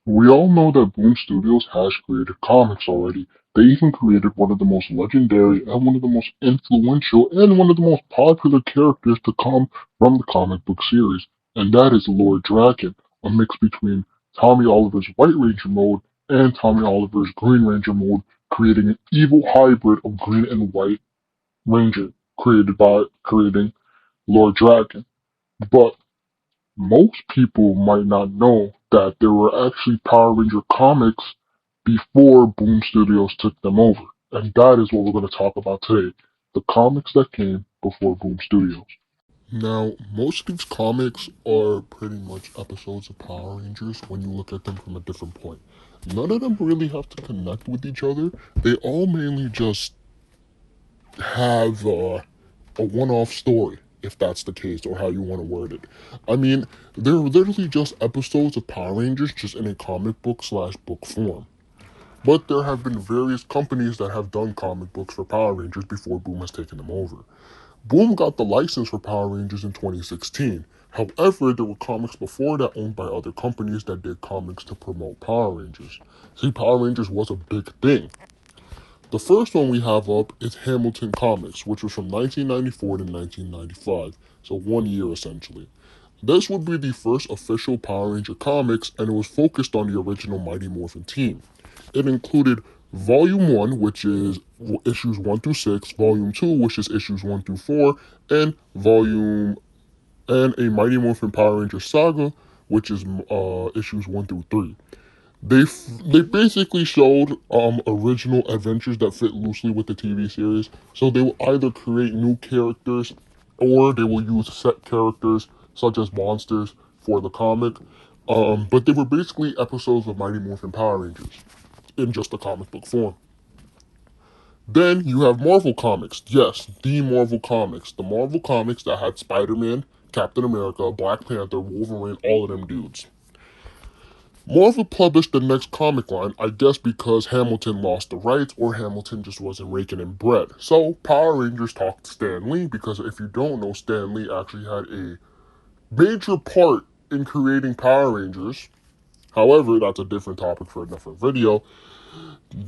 We all know that Boom Studios has created comics already. They even created one of the most legendary and one of the most influential and one of the most popular characters to come from the comic book series, and that is Lord Draken, a mix between Tommy Oliver's White Ranger mode and Tommy Oliver's Green Ranger mode, creating an evil hybrid of Green and White Ranger, created by creating Lord Draken. But most people might not know that there were actually Power Ranger comics before Boom Studios took them over. And that is what we're going to talk about today. The comics that came before Boom Studios. Now, most of these comics are pretty much episodes of Power Rangers when you look at them from a different point. None of them really have to connect with each other. They all mainly just have a one-off story, if that's the case, or how you want to word it. I mean, they're literally just episodes of Power Rangers, just in a comic book slash book form. But there have been various companies that have done comic books for Power Rangers before Boom has taken them over. Boom got the license for Power Rangers in 2016. However, there were comics before that owned by other companies that did comics to promote Power Rangers. See, Power Rangers was a big thing. The first one we have up is Hamilton Comics, which was from 1994 to 1995, so 1 year essentially. This would be the first official Power Ranger comics, and it was focused on the original Mighty Morphin team. It included Volume 1, which is issues 1 through 6, Volume 2, which is issues 1 through 4, and Volume and a Mighty Morphin Power Ranger Saga, which is issues 1 through 3. They basically showed original adventures that fit loosely with the TV series. So they will either create new characters or they will use set characters such as monsters for the comic. But they were basically episodes of Mighty Morphin Power Rangers in just a comic book form. Then you have Marvel Comics. Yes, the Marvel Comics. The Marvel Comics that had Spider-Man, Captain America, Black Panther, Wolverine, all of them dudes. Marvel published the next comic line, I guess because Hamilton lost the rights or Hamilton just wasn't raking in bread. So Power Rangers talked to Stan Lee because if you don't know, Stan Lee actually had a major part in creating Power Rangers. However, that's a different topic for a different video.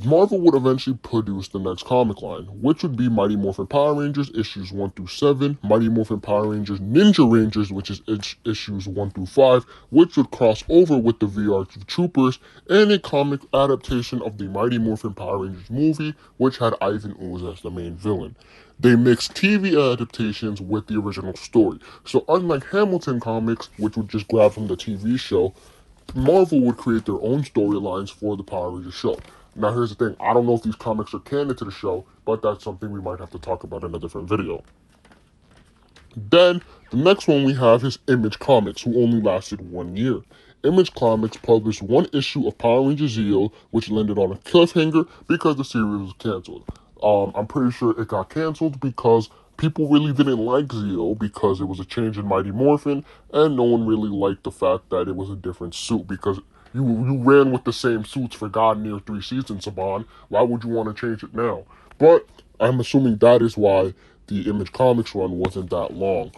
Marvel would eventually produce the next comic line, which would be Mighty Morphin Power Rangers issues 1 through 7, Mighty Morphin Power Rangers Ninja Rangers, which is issues 1 through 5, which would cross over with the VR2 Troopers, and a comic adaptation of the Mighty Morphin Power Rangers movie, which had Ivan Ooze as the main villain. They mixed TV adaptations with the original story. So unlike Hamilton comics, which would just grab from the TV show, Marvel would create their own storylines for the Power Rangers show. Now, here's the thing, I don't know if these comics are canon to the show, but that's something we might have to talk about in a different video. Then, the next one we have is Image Comics, who only lasted 1 year. Image Comics published one issue of Power Rangers Zeo, which landed on a cliffhanger because the series was canceled. I'm pretty sure it got canceled because people really didn't like Zeo because it was a change in Mighty Morphin, and no one really liked the fact that it was a different suit because you ran with the same suits for God near 3 seasons, Saban. Why would you want to change it now? But I'm assuming that is why the Image Comics run wasn't that long.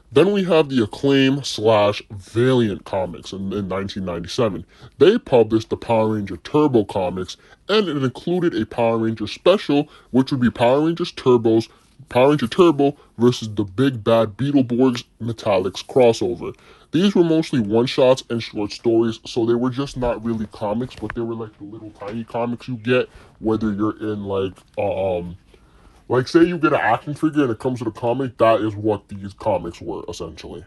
Then we have the Acclaim slash Valiant comics in 1997. They published the Power Ranger Turbo comics, and it included a Power Ranger special, which would be Power Ranger Turbo versus the Big Bad Beetleborgs Metallics crossover. These were mostly one-shots and short stories, so they were just not really comics, but they were like the little tiny comics you get, whether you're in like, say you get an action figure and it comes with a comic, that is what these comics were, essentially.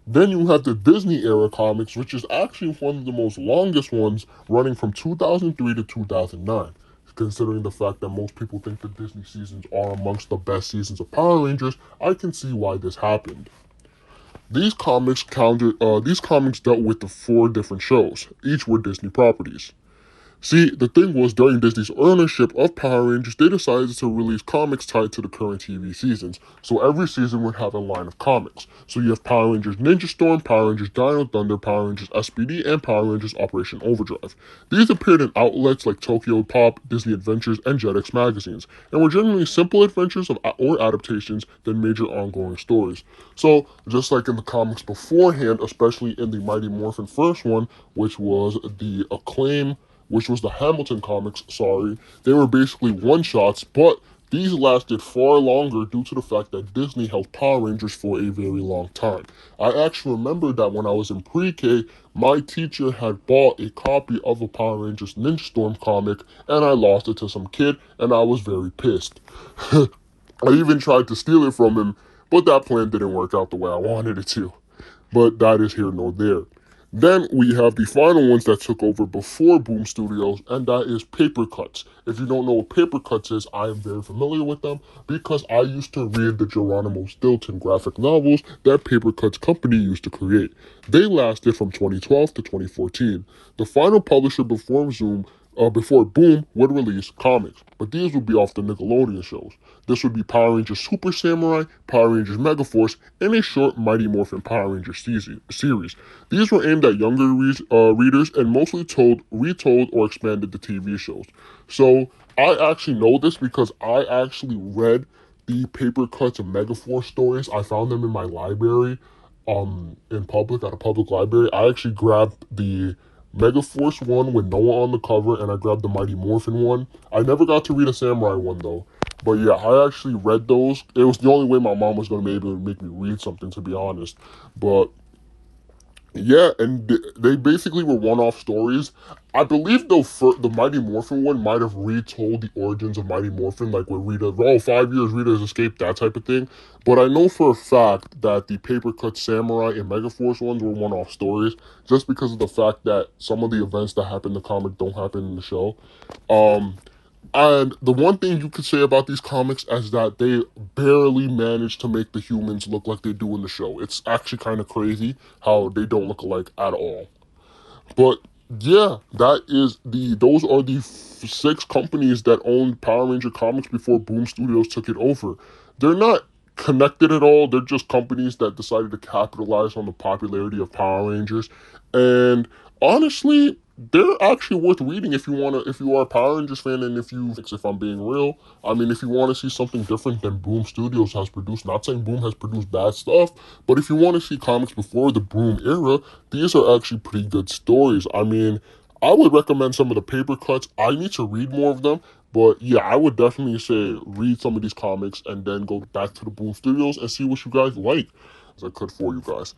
Then you have the Disney era comics, which is actually one of the most longest ones, running from 2003 to 2009. Considering the fact that most people think the Disney seasons are amongst the best seasons of Power Rangers, I can see why this happened. These comics dealt with the 4 different shows. Each were Disney properties. See, the thing was, during Disney's ownership of Power Rangers, they decided to release comics tied to the current TV seasons. So every season would have a line of comics. So you have Power Rangers Ninja Storm, Power Rangers Dino Thunder, Power Rangers SPD, and Power Rangers Operation Overdrive. These appeared in outlets like Tokyo Pop, Disney Adventures, and Jetix magazines, and were generally simple adventures or adaptations than major ongoing stories. So, just like in the comics beforehand, especially in the Mighty Morphin first one, which was the Acclaim, which was the Hamilton comics, sorry, they were basically one-shots, but these lasted far longer due to the fact that Disney held Power Rangers for a very long time. I actually remember that when I was in pre-K, my teacher had bought a copy of a Power Rangers Ninja Storm comic, and I lost it to some kid, and I was very pissed. I even tried to steal it from him, but that plan didn't work out the way I wanted it to. But that is here nor there. Then we have the final ones that took over before Boom Studios, and that is Paper Cuts. If you don't know what Paper Cuts is, I am very familiar with them because I used to read the Geronimo Stilton graphic novels that Paper Cuts Company used to create. They lasted from 2012 to 2014. The final publisher before Boom would release comics, but these would be off the Nickelodeon shows. This would be Power Rangers Super Samurai, Power Rangers Megaforce, and a short Mighty Morphin Power Rangers series. These were aimed at younger readers and mostly retold or expanded the TV shows. So I actually know this because I actually read the Paper Cuts and Megaforce stories. I found them in my library, in public at a public library. I actually grabbed the Megaforce one with Noah on the cover, and I grabbed the Mighty Morphin one. I never got to read a Samurai one though. But yeah, I actually read those. It was the only way my mom was going to be able to make me read something, to be honest. But yeah, and they basically were one-off stories. I believe the Mighty Morphin one might have retold the origins of Mighty Morphin, like with Rita, 5 years Rita's escaped, that type of thing. But I know for a fact that the Paper Cut Samurai and Megaforce ones were one-off stories, just because of the fact that some of the events that happen in the comic don't happen in the show. Um, and the one thing you could say about these comics is that they barely manage to make the humans look like they do in the show. It's actually kind of crazy how they don't look alike at all. But yeah, those are the six companies that owned Power Ranger comics before Boom Studios took it over. They're not connected at all. They're just companies that decided to capitalize on the popularity of Power Rangers. And honestly, they're actually worth reading if you are a Power Rangers fan, and if I'm being real, I mean, if you want to see something different than Boom Studios has produced, not saying Boom has produced bad stuff, but if you want to see comics before the Boom era, these are actually pretty good stories. I mean, I would recommend some of the Paper Cuts. I need to read more of them, but yeah, I would definitely say read some of these comics and then go back to the Boom Studios and see what you guys like, as I could for you guys.